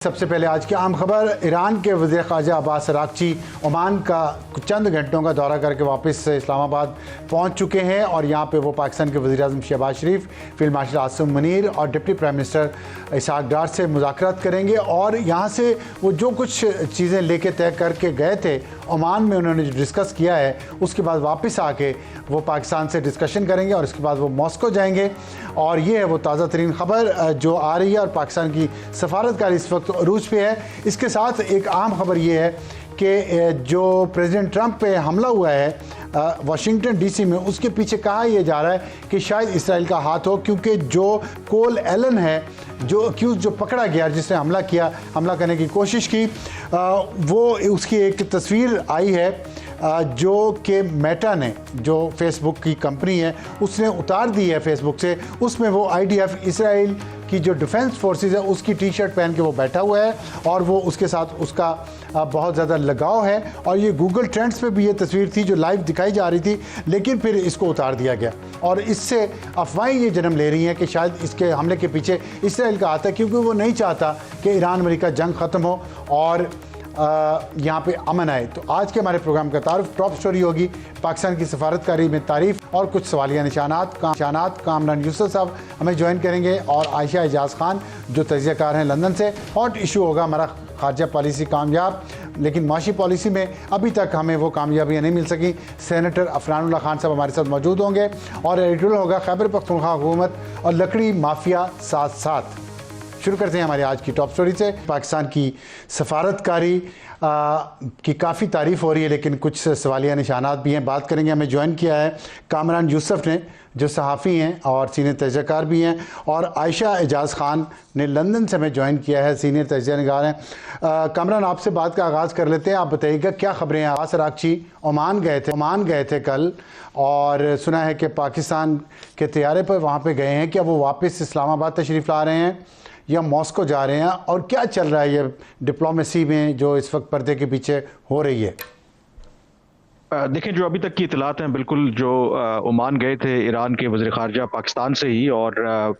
सबसे पहले आज की आम खबर, ईरान के वज़ीर ख़ारजा अब्बास अराग़ची ओमान का चंद घंटों का दौरा करके वापस इस्लामाबाद पहुंच चुके हैं और यहां पे वो पाकिस्तान के वज़ीर-ए-आज़म शहबाज शरीफ, फील्ड मार्शल आसिम मुनीर और डिप्टी प्राइम मिनिस्टर इसहाक़ डार से मुज़ाकरात करेंगे। और यहां से वो जो कुछ चीज़ें लेके तय करके गए थे ओमान में, उन्होंने जो डिस्कस किया है उसके बाद वापस आके वो पाकिस्तान से डिस्कशन करेंगे और उसके बाद वो मॉस्को जाएंगे। और ये है वो ताज़ा तरीन ख़बर जो आ रही है और पाकिस्तान की सफारतकारी इस वक्त अरूज पे है। इसके साथ एक आम खबर ये है कि जो प्रेसिडेंट ट्रंप पे हमला हुआ है वाशिंगटन डीसी में, उसके पीछे कहा यह जा रहा है कि शायद इसराइल का हाथ हो, क्योंकि जो कोल एलन है, जो अक्यूज जो पकड़ा गया जिसने हमला करने की कोशिश की, वो उसकी एक तस्वीर आई है जो कि मेटा ने, जो फेसबुक की कंपनी है, उसने उतार दी है फेसबुक से। उसमें वो आईडीएफ इसराइल की जो डिफेंस फोर्सेस है उसकी टी शर्ट पहन के वो बैठा हुआ है और वो उसके साथ उसका बहुत ज़्यादा लगाव है। और ये गूगल ट्रेंड्स पे भी ये तस्वीर थी जो लाइव दिखाई जा रही थी, लेकिन फिर इसको उतार दिया गया और इससे अफवाहें ये जन्म ले रही हैं कि शायद इसके हमले के पीछे इसराइल का हाथ है, क्योंकि वो नहीं चाहता कि ईरान अमेरिका जंग ख़त्म हो और यहाँ पे अमन आए। तो आज के हमारे प्रोग्राम का तारुफ टॉप स्टोरी होगी पाकिस्तान की सफारतकारी में तारीफ और कुछ सवालिया निशानात। कामरान यूसुफ साहब हमें ज्वाइन करेंगे और आयशा एजाज खान जो तजियाकार हैं लंदन से। हॉट इशू होगा हमारा खारजा पॉलिसी कामयाब, लेकिन माशी पॉलिसी में अभी तक हमें वो कामयाबियाँ नहीं मिल सकी। सेनेटर अफरानुल्लाह खान साहब हमारे साथ मौजूद होंगे और एडिटोरियल होगा खैबर पख्तूनख्वा हुकूमत और लकड़ी माफिया साथ साथ। शुरू करते हैं हमारी आज की टॉप स्टोरी से। पाकिस्तान की सफारतकारी की काफ़ी तारीफ़ हो रही है, लेकिन कुछ सवालिया निशानात भी हैं, बात करेंगे। हमें ज्वाइन किया है कामरान यूसुफ ने जो सहाफ़ी हैं और सीनियर तजियाकार भी हैं, और आयशा एजाज खान ने लंदन से हमें ज्वाइन किया है, सीनियर तजिया निगार हैं। कामरान, आपसे बात का आगाज़ कर लेते हैं। आप बताइएगा क्या ख़बरें हैं। अब्बास अराग़ची ओमान गए थे कल और सुना है कि पाकिस्तान के तैयारे पर वहाँ पर गए हैं। क्या वो वापस इस्लामाबाद तशरीफ़ ला रहे हैं या मॉस्को जा रहे हैं, और क्या चल रहा है ये डिप्लोमेसी में जो इस वक्त पर्दे के पीछे हो रही है? देखें, जो अभी तक की इतलात हैं, बिल्कुल जो ओमान गए थे ईरान के वज़ीर ख़ारजा पाकिस्तान से ही और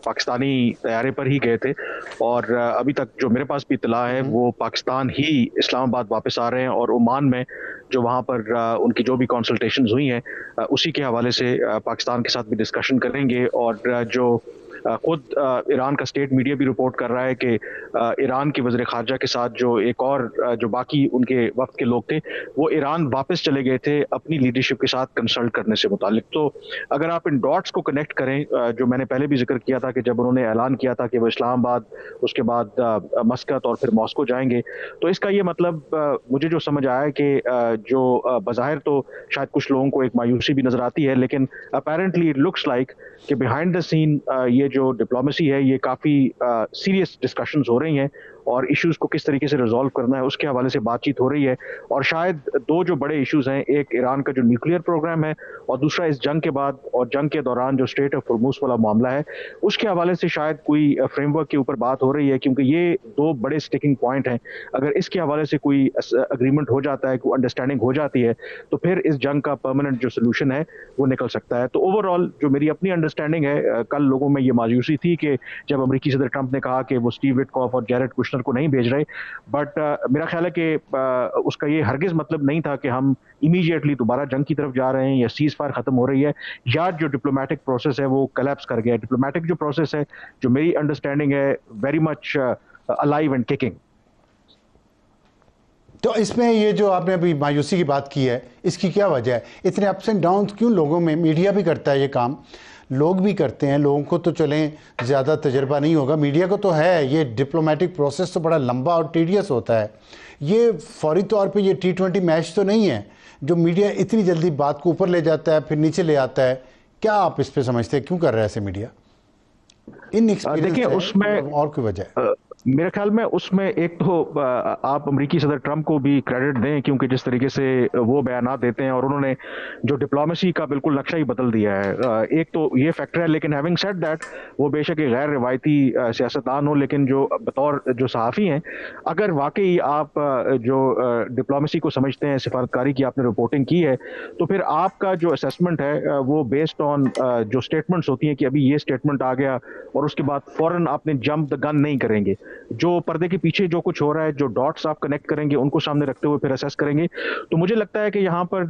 पाकिस्तानी तैयारे पर ही गए थे। और अभी तक जो मेरे पास भी इतला है वो पाकिस्तान ही इस्लामाबाद वापस आ रहे हैं और ओमान में जो वहाँ पर उनकी जो भी कंसल्टेशंस हुई हैं उसी के हवाले से पाकिस्तान के साथ भी डिस्कशन करेंगे। और जो खुद ईरान का स्टेट मीडिया भी रिपोर्ट कर रहा है कि ईरान के वज़ीर ख़ारजा के साथ जो एक और जो बाकी उनके वक्त के लोग थे वो ईरान वापस चले गए थे अपनी लीडरशिप के साथ कंसल्ट करने से मुतालिक। तो अगर आप इन डॉट्स को कनेक्ट करें, जो मैंने पहले भी जिक्र किया था कि जब उन्होंने ऐलान किया था कि वो इस्लामाबाद, उसके बाद मस्कत और फिर मॉस्को जाएंगे, तो इसका ये मतलब मुझे जो समझ आया है कि जो बज़ाहिर तो शायद कुछ लोगों को एक मायूसी भी नज़र आती है, लेकिन अपेरेंटली इट लुक्स लाइक कि बिहाइंड द सीन ये जो डिप्लोमेसी है ये काफ़ी सीरियस डिस्कशंस हो रही हैं और इश्यूज़ को किस तरीके से रिजॉल्व करना है उसके हवाले से बातचीत हो रही है। और शायद दो जो बड़े इश्यूज़ हैं, एक ईरान का जो न्यूक्लियर प्रोग्राम है और दूसरा इस जंग के बाद और जंग के दौरान जो स्ट्रेट ऑफ होर्मुज़ वाला मामला है, उसके हवाले से शायद कोई फ्रेमवर्क के ऊपर बात हो रही है, क्योंकि ये दो बड़े स्टिकिंग पॉइंट हैं। अगर इसके हवाले से कोई अग्रीमेंट हो जाता है, कोई अंडरस्टैंडिंग हो जाती है, तो फिर इस जंग का परमानेंट जो सोल्यूशन है वो निकल सकता है। तो ओवरऑल जो मेरी अपनी अंडरस्टैंडिंग है, कल लोगों में ये मायूसी थी कि जब अमेरिकी सदर ट्रंप ने कहा कि वो स्टीव विटकॉफ और जैरेड कुशनर को नहीं भेज रहे, बट मेरा ख्याल है कि उसका ये हरगिज मतलब नहीं था कि हम इमीडिएटली दोबारा जंग की तरफ जा रहे हैं या सीज फायर खत्म हो रही है या जो डिप्लोमेटिक प्रोसेस है वो कोलैप्स कर गया। डिप्लोमेटिक जो प्रोसेस है, जो मेरी अंडरस्टैंडिंग है, very much alive and kicking. तो इसमें ये जो आपने अभी मायूसी की बात की है, इसकी क्या वजह है? इतने अप्स एंड डाउन क्यों लोगों में? मीडिया भी करता है ये काम, लोग भी करते हैं, लोगों को तो चलें ज़्यादा तजर्बा नहीं होगा, मीडिया को तो है। ये डिप्लोमेटिक प्रोसेस तो बड़ा लंबा और टीडियस होता है। ये फौरी तौर पे ये T20 मैच तो नहीं है जो मीडिया इतनी जल्दी बात को ऊपर ले जाता है फिर नीचे ले आता है। क्या आप इस पे समझते हैं, क्यों कर रहा है ऐसे मीडिया? देखिए, उसमें और कोई वजह है? मेरे ख्याल में उसमें एक तो आप अमेरिकी सदर ट्रंप को भी क्रेडिट दें, क्योंकि जिस तरीके से वो बयानात देते हैं और उन्होंने जो डिप्लोमेसी का बिल्कुल नक्शा ही बदल दिया है, एक तो ये फैक्टर है। लेकिन हैविंग सेड दैट, वो बेशक एक गैर रिवायती सियासतदान हो, लेकिन जो बतौर जो सहाफ़ी हैं, अगर वाकई आप जो डिप्लोमेसी को समझते हैं, सिफारतकारी की आपने रिपोर्टिंग की है, तो फिर आपका जो असेसमेंट है वो बेस्ड ऑन जो स्टेटमेंट्स होती हैं कि अभी ये स्टेटमेंट आ गया और उसके बाद फ़ौरन आपने जंप द गन नहीं करेंगे। जो पर्दे के पीछे जो कुछ हो रहा है, जो डॉट्स आप कनेक्ट करेंगे उनको सामने रखते हुए फिर असेस करेंगे। तो मुझे लगता है कि यहाँ पर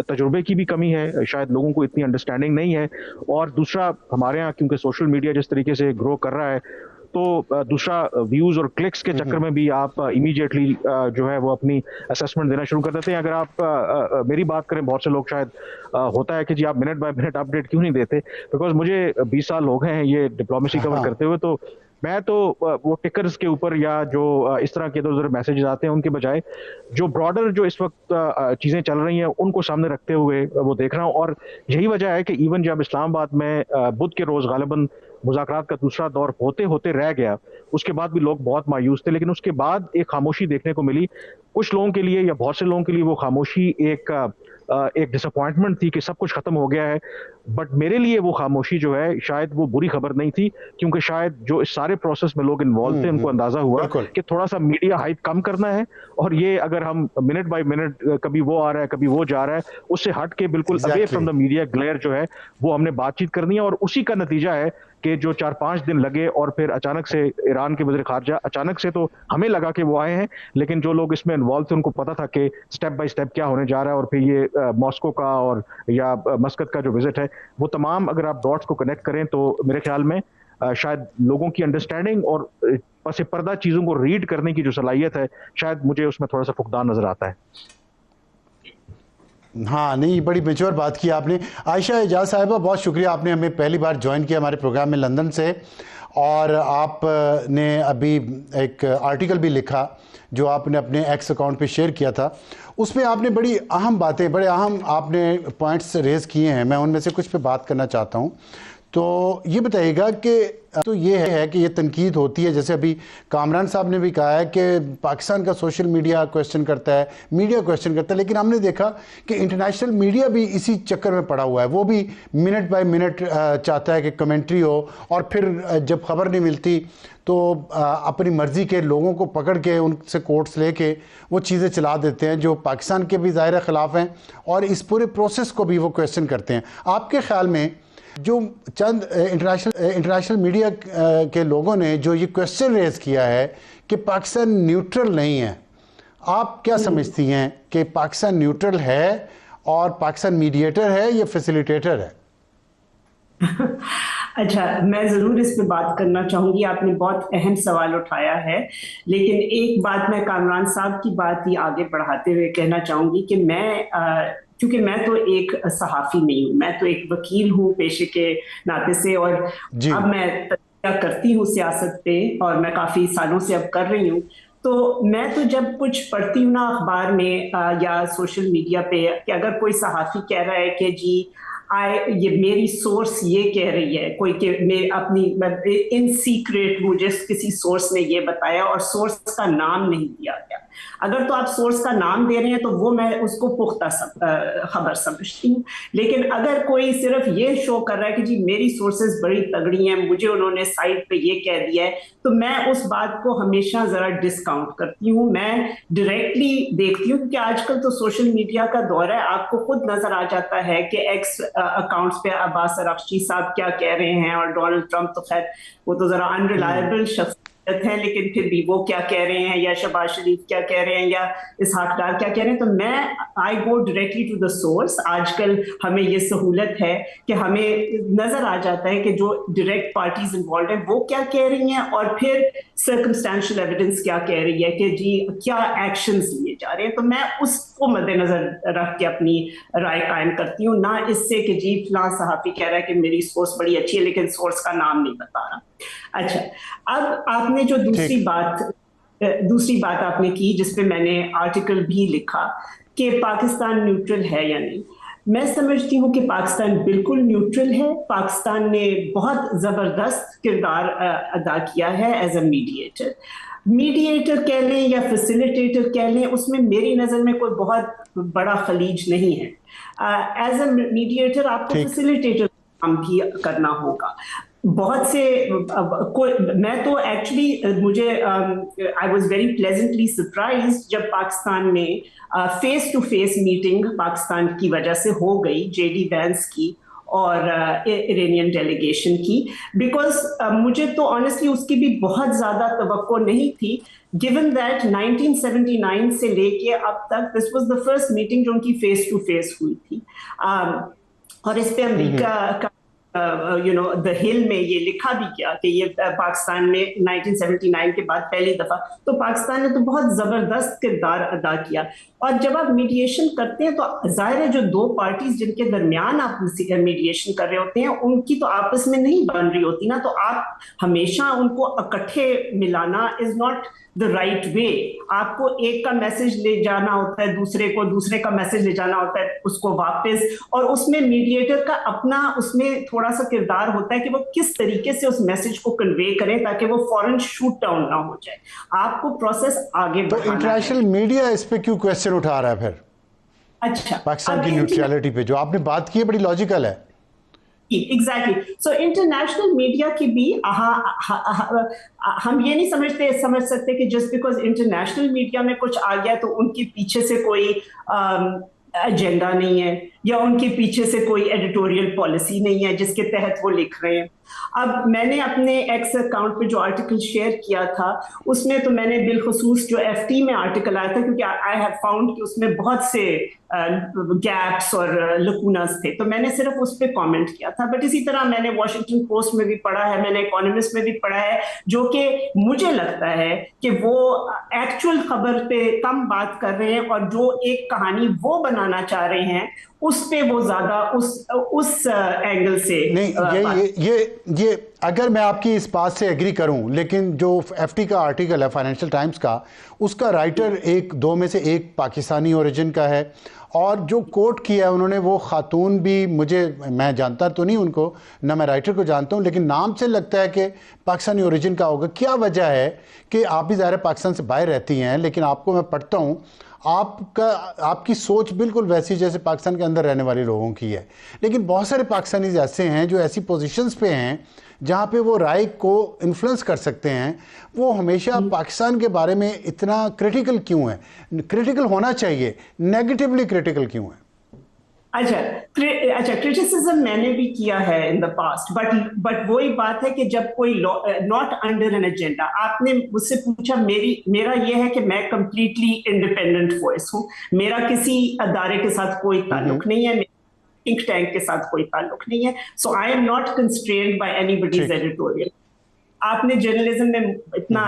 तजुर्बे की भी कमी है, शायद लोगों को इतनी अंडरस्टैंडिंग नहीं है। और दूसरा, हमारे यहाँ क्योंकि सोशल मीडिया जिस तरीके से ग्रो कर रहा है, तो दूसरा व्यूज और क्लिक्स के चक्कर में भी आप इमीडिएटली जो है वो अपनी असेसमेंट देना शुरू कर देते हैं। अगर आप मेरी बात करें, बहुत से लोग शायद होता है कि जी आप मिनट बाय मिनट अपडेट क्यों नहीं देते, बिकॉज मुझे 20 साल हो गए हैं ये डिप्लोमेसी कवर करते हुए, तो मैं तो वो टिकर्स के ऊपर या जो इस तरह के इधर उधर मैसेजेस आते हैं उनके बजाय जो ब्रॉडर जो इस वक्त चीजें चल रही हैं उनको सामने रखते हुए वो देख रहा हूँ। और यही वजह है कि इवन जब इस्लामाबाद में बुध के रोज गालिबन मुज़ाकरात का दूसरा दौर होते होते रह गया, उसके बाद भी लोग बहुत मायूस थे, लेकिन उसके बाद एक खामोशी देखने को मिली। कुछ लोगों के लिए या बहुत से लोगों के लिए वो खामोशी एक डिसअपॉइंटमेंट थी कि सब कुछ खत्म हो गया है। बट मेरे लिए वो खामोशी जो है शायद वो बुरी खबर नहीं थी, क्योंकि शायद जो इस सारे प्रोसेस में लोग इन्वॉल्व थे उनको अंदाजा हुआ कि थोड़ा सा मीडिया हाइप कम करना है, और ये अगर हम मिनट बाय मिनट कभी वो आ रहा है कभी वो जा रहा है, उससे हट के बिल्कुल away from the media glare जो है वो हमने बातचीत करनी है। और उसी का नतीजा है कि जो 4-5 दिन लगे और फिर अचानक से ईरान के वज़ीर ख़ारजा, अचानक से तो हमें लगा कि वो आए हैं, लेकिन जो लोग इसमें इन्वॉल्व थे उनको पता था कि स्टेप बाय स्टेप क्या होने जा रहा है। और फिर ये मॉस्को का और या मस्कत का जो विजिट है, वो तमाम अगर आप डॉट्स को कनेक्ट करें तो मेरे ख्याल में शायद लोगों की अंडरस्टैंडिंग और पस पर्दा चीज़ों को रीड करने की जो सलाहियत है, शायद मुझे उसमें थोड़ा सा फुकदान नजर आता है। हाँ, नहीं, बड़ी मेच्योर बात की आपने। आयशा एजाज साहिबा, बहुत शुक्रिया, आपने हमें पहली बार ज्वाइन किया हमारे प्रोग्राम में लंदन से, और आपने अभी एक आर्टिकल भी लिखा जो आपने अपने एक्स अकाउंट पे शेयर किया था। उसमें आपने बड़ी अहम बातें, बड़े अहम आपने पॉइंट्स रेज़ किए हैं। मैं उनमें से कुछ पे बात करना चाहता हूँ। तो ये बताइएगा कि तो ये है कि ये तनकीद होती है, जैसे अभी कामरान साहब ने भी कहा है कि पाकिस्तान का सोशल मीडिया क्वेश्चन करता है, मीडिया क्वेश्चन करता है, लेकिन हमने देखा कि इंटरनेशनल मीडिया भी इसी चक्कर में पड़ा हुआ है। वो भी मिनट बाय मिनट चाहता है कि कमेंट्री हो, और फिर जब खबर नहीं मिलती तो अपनी मर्ज़ी के लोगों को पकड़ के उनसे कोर्ट्स लेके वो चीज़ें चला देते हैं जो पाकिस्तान के भी ज़ाहिर ख़िलाफ़ हैं, और इस पूरे प्रोसेस को भी वो क्वेश्चन करते हैं। आपके ख्याल में जो चंद इंटरनेशनल मीडिया के लोगों ने जो ये क्वेश्चन रेज़ किया है कि पाकिस्तान न्यूट्रल नहीं है, आप क्या समझती हैं कि पाकिस्तान न्यूट्रल है और पाकिस्तान मीडिएटर है या फैसिलिटेटर है? अच्छा, मैं ज़रूर इस पे बात करना चाहूँगी। आपने बहुत अहम सवाल उठाया है, लेकिन एक बात मैं कामरान साहब की बात ही आगे बढ़ाते हुए कहना चाहूँगी कि क्योंकि मैं तो एक सहाफ़ी नहीं हूँ, मैं तो एक वकील हूँ पेशे के नाते से, और अब मैं तजज़िया करती हूँ सियासत पे, और मैं काफ़ी सालों से अब कर रही हूँ। तो मैं तो जब कुछ पढ़ती हूँ ना अखबार में या सोशल मीडिया पे, कि अगर कोई सहाफ़ी कह रहा है कि जी ये मेरी सोर्स ये कह रही है, कोई के मैं अपनी इन सीक्रेट मुझे किसी सोर्स ने ये बताया, और सोर्स का नाम नहीं दिया गया। अगर तो आप सोर्स का नाम दे रहे हैं तो वो मैं उसको पुख्ता खबर समझती हूँ। लेकिन अगर कोई सिर्फ ये शो कर रहा है कि जी मेरी सोर्सेज बड़ी तगड़ी हैं, मुझे उन्होंने साइट पे ये कह दिया है, तो मैं उस बात को हमेशा जरा डिस्काउंट करती हूँ। मैं डायरेक्टली देखती हूँ, क्योंकि आजकल तो सोशल मीडिया का दौर है, आपको खुद नजर आ जाता है कि एक्स अकाउंट्स पे अब्बास अरागची साहब क्या कह रहे हैं, और डोनाल्ड ट्रंप तो खैर वो तो जरा अनरिलायबल शख्स है, लेकिन फिर भी वो क्या कह रहे हैं, या शहबाज शरीफ क्या कह रहे हैं, या इसहाक डार क्या कह रहे हैं। तो मैं I go directly to the source. आजकल हमें ये सहूलत है कि हमें नजर आ जाता है कि जो डायरेक्ट पार्टीज इन्वॉल्व है वो क्या कह रही हैं, और फिर सर्कमस्टेंशियल एविडेंस क्या कह रही है कि जी क्या एक्शंस लिए जा रहे हैं। तो मैं उसको मद्देनजर रख के अपनी राय कायम करती हूँ, ना इससे कि जी फलां सहाफी कह रहा है कि मेरी सोर्स बड़ी अच्छी है लेकिन सोर्स का नाम नहीं बता रहा। अच्छा, अब आपने जो दूसरी बात आपने की, जिसपे मैंने आर्टिकल भी लिखा कि पाकिस्तान न्यूट्रल है या नहीं, मैं समझती हूँ कि पाकिस्तान बिल्कुल न्यूट्रल है। पाकिस्तान ने बहुत जबरदस्त किरदार अदा किया है एज अ मीडिएटर कह लें या फैसिलिटेटर कह लें, उसमें मेरी नजर में कोई बहुत बड़ा खलीज नहीं है। एज अ मीडिएटर आपको फैसिलिटेटर काम भी करना होगा। बहुत से मैं तो एक्चुअली मुझे I was very pleasantly surprised जब पाकिस्तान में face to face meeting Pakistan की वजह से हो गई जेडी वैंस की, और इरानियन डेलीगेशन की, बिकॉज मुझे तो ऑनेस्टली उसकी भी बहुत ज़्यादा तवक्को नहीं थी, गिवन दैट 1979 से लेके अब तक this was the first meeting जो उनकी फेस टू फेस हुई थी। और इस पे अमेरिका का द हिल में ये लिखा भी क्या कि ये पाकिस्तान में 1979 के बाद पहली दफा, तो पाकिस्तान ने तो बहुत जबरदस्त किरदार अदा किया। और जब आप मीडिएशन करते हैं तो जाहिर है जो दो पार्टीज जिनके दरमियान आप मीडिएशन कर रहे होते हैं उनकी तो आपस में नहीं बन रही होती ना, तो आप हमेशा उनको इकट्ठे मिलाना is not the right way. आपको एक का मैसेज ले जाना होता है दूसरे को, दूसरे का मैसेज ले जाना होता है उसको वापस, और उसमें मीडिएटर का अपना उसमें थोड़ा सा किरदार होता है कि वो किस तरीके से उस मैसेज को कन्वे करें ताकि वो फौरन शूट डाउन ना हो जाए। आपको प्रोसेस आगे तो इंटरनेशनल मीडिया इस पे क्यों क्वेश्चन उठा रहा है फिर? अच्छा, पाकिस्तान की न्यूट्रलिटी पे जो आपने बात की है बड़ी लॉजिकल है। एग्जैक्टली। सो इंटरनेशनल मीडिया की भी हम ये नहीं समझ सकते कि जस्ट बिकॉज इंटरनेशनल मीडिया में कुछ आ गया तो उनके पीछे से कोई एजेंडा नहीं है या उनके पीछे से कोई एडिटोरियल पॉलिसी नहीं है जिसके तहत वो लिख रहे हैं। अब मैंने अपने एक्स अकाउंट पे जो आर्टिकल शेयर किया था उसमें तो मैंने बिलखुसूस जो एफटी में आर्टिकल आया था, क्योंकि आई हैव फाउंड कि उसमें बहुत से गैप्स और लकूनास थे, तो मैंने सिर्फ उस पर कमेंट किया था। बट इसी तरह मैंने वॉशिंगटन पोस्ट में भी पढ़ा है, मैंने इकोनॉमिस्ट में भी पढ़ा है, जो कि मुझे लगता है कि वो एक्चुअल खबर पे कम बात कर रहे हैं और जो एक कहानी वो बनाना चाह रहे हैं उस पे वो ज्यादा उस एंगल से नहीं। ये अगर मैं आपकी इस बात से एग्री करूं, लेकिन जो एफटी का आर्टिकल है फाइनेंशियल टाइम्स का, उसका राइटर दो में से एक पाकिस्तानी ओरिजिन का है, और जो कोट किया है उन्होंने वो खातून भी, मैं जानता तो नहीं उनको, ना मैं राइटर को जानता हूं, लेकिन नाम से लगता है कि पाकिस्तानी ओरिजिन का होगा। क्या वजह है कि आप भी ज़ाहिर पाकिस्तान से बाहर रहती हैं, लेकिन आपको मैं पढ़ता हूं, आपकी सोच बिल्कुल वैसी जैसे पाकिस्तान के अंदर रहने वाले लोगों की है, लेकिन बहुत सारे पाकिस्तानीज ऐसे हैं जो ऐसी पोजीशंस पे हैं जहाँ पे वो राय को इन्फ्लुएंस कर सकते हैं। वो हमेशा पाकिस्तान के बारे में इतना क्रिटिकल क्यों है? क्रिटिकल होना चाहिए, नेगेटिवली क्रिटिकल क्यों है? अच्छा, क्रिटिसिज्म मैंने भी किया है इन द पास्ट, बट वही बात है कि जब कोई नॉट अंडर एन एजेंडा, आपने मुझसे पूछा, मेरा ये है कि मैं कंप्लीटली इंडिपेंडेंट वॉइस हूँ, मेरा किसी अदारे के साथ कोई ताल्लुक नहीं है, थिंक टैंक के साथ कोई ताल्लुक नहीं है, so I am not constrained by anybody's editorial. आपने जर्नलिज्म में इतना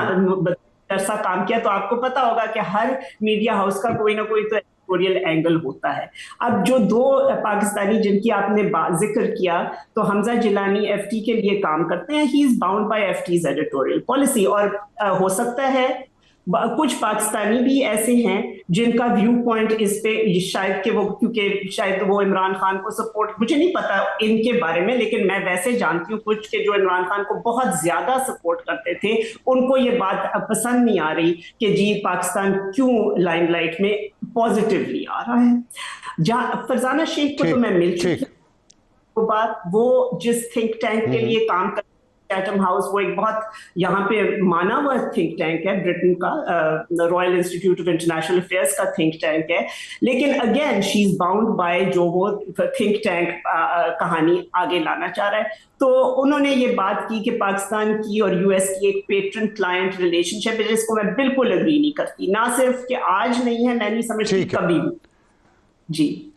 अरसा काम किया तो आपको पता होगा कि हर मीडिया हाउस का कोई ना कोई तो एडिटोरियल एंगल होता है। अब जो दो पाकिस्तानी जिनकी आपने जिक्र किया, तो हमजा जिलानी एफटी के लिए काम करते हैं, he is bound by FT's editorial policy, और हो सकता है कुछ पाकिस्तानी भी ऐसे हैं जिनका व्यू पॉइंट इस पे शायद कि वो, क्योंकि शायद वो इमरान खान को सपोर्ट, मुझे नहीं पता इनके बारे में, लेकिन मैं वैसे जानती हूँ कुछ के जो इमरान खान को बहुत ज्यादा सपोर्ट करते थे, उनको ये बात पसंद नहीं आ रही कि जी पाकिस्तान क्यों लाइमलाइट में पॉजिटिवली आ रहा है। जहाँ फरजाना शेख को तो मैं मिल चुकी हूँ, बात वो जिस थिंक टैंक के लिए काम कर, चैथम हाउस, वो एक बहुत यहाँ पे माना हुआ थिंक टैंक है ब्रिटेन का, royal institute of international affairs का थिंक टैंक है, लेकिन again she is bound bye जो वो थिंक टैंक कहानी आगे लाना चाह रहा है। तो उन्होंने ये बात की कि पाकिस्तान की और यूएस की एक पेट्रन क्लाइंट रिलेशनशिप है, जिसको मैं बिल्कुल अग्री नहीं करती, ना सिर्फ कि आज नहीं है, मैं नहीं समझती कभी भी। जी।